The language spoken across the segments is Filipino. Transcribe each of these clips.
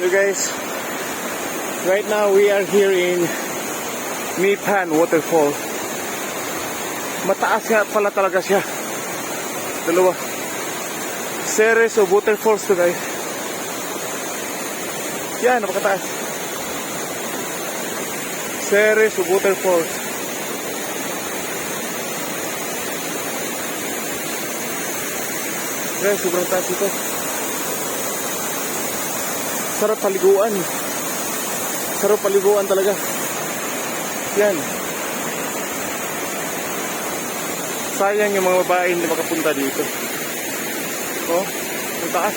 Hello guys, right now we are here in Mipan Waterfall. Mataas nga pala talaga siya. Dalawa series of waterfalls to guys. Yan, napakataas. Series of waterfalls. Guys, sobrang taas ito. Sarap paliguan. Sarap paliguan talaga. Yan. Sayang yung mga babae hindi makapunta dito. Oh, ang taas.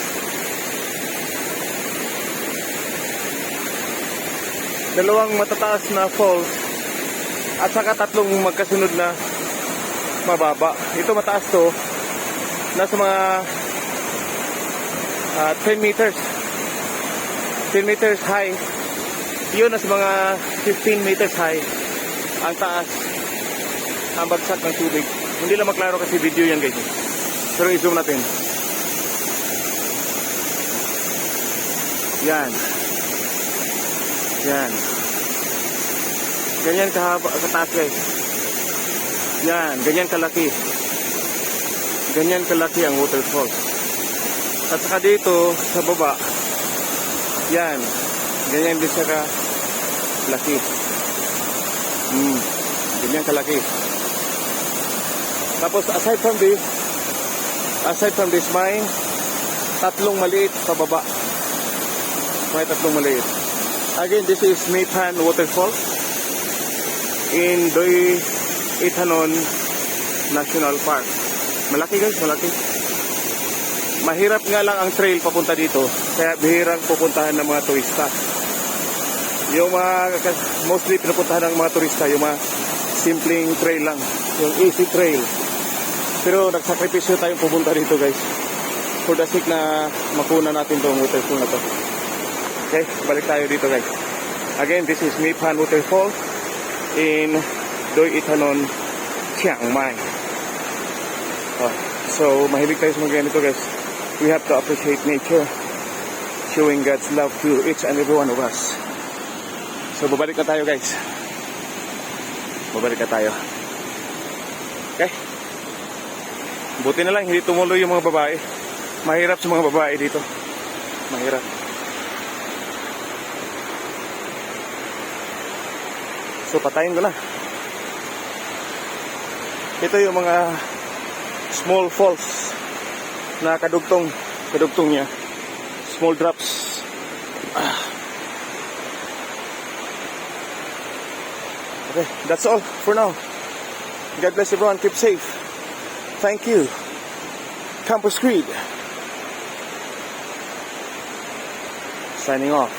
Dalawang matataas na falls at saka tatlong magkasunod na mababa. Ito mataas to. Nasa mga 10 meters. 10 meters high. Yun nasa mga 15 meters high. Ang taas. Ang bagsak ng tubig. Hindi lang maklaro kasi video yan guys. Pero i-zoom natin. Yan. Yan. Ganyan kataas guys. Yan. Ganyan kalaki. Ganyan kalaki ang waterfall. At saka dito sa baba. Yan. Ganyan din siya kalaki. Ganyan kalaki. Tapos aside from this may tatlong maliit pababa. May tatlong maliit. Again, this is Mipan Waterfall in Doy Itanon National Park. Malaki guys, malaki. Mahirap nga lang ang trail papunta dito. Kaya bihirang pupuntahan ng mga turista. Yung mga mostly pinupuntahan ng mga turista, yung mga simpleng trail lang. Yung easy trail. Pero nagsakripisyo tayong pupunta dito guys. For the sake na makuna natin itong waterfall na to. Okay, balik tayo dito guys. Again, this is Mipan Waterfall in Doy Itanon, Chiang Mai. So, mahilig tayo sa mga ganito guys. We have to appreciate nature, showing God's love to each and every one of us. So, babalik na tayo guys. Babalik na tayo. Okay? Buti na lang, hindi tumuloy yung mga babae. Mahirap sa mga babae dito. Mahirap. So, patayin ko na. Ito yung mga small falls na kadugtong niya. Small drops. Okay, that's all for now. God bless everyone. Keep safe. Thank you. Campus Creed. Signing off.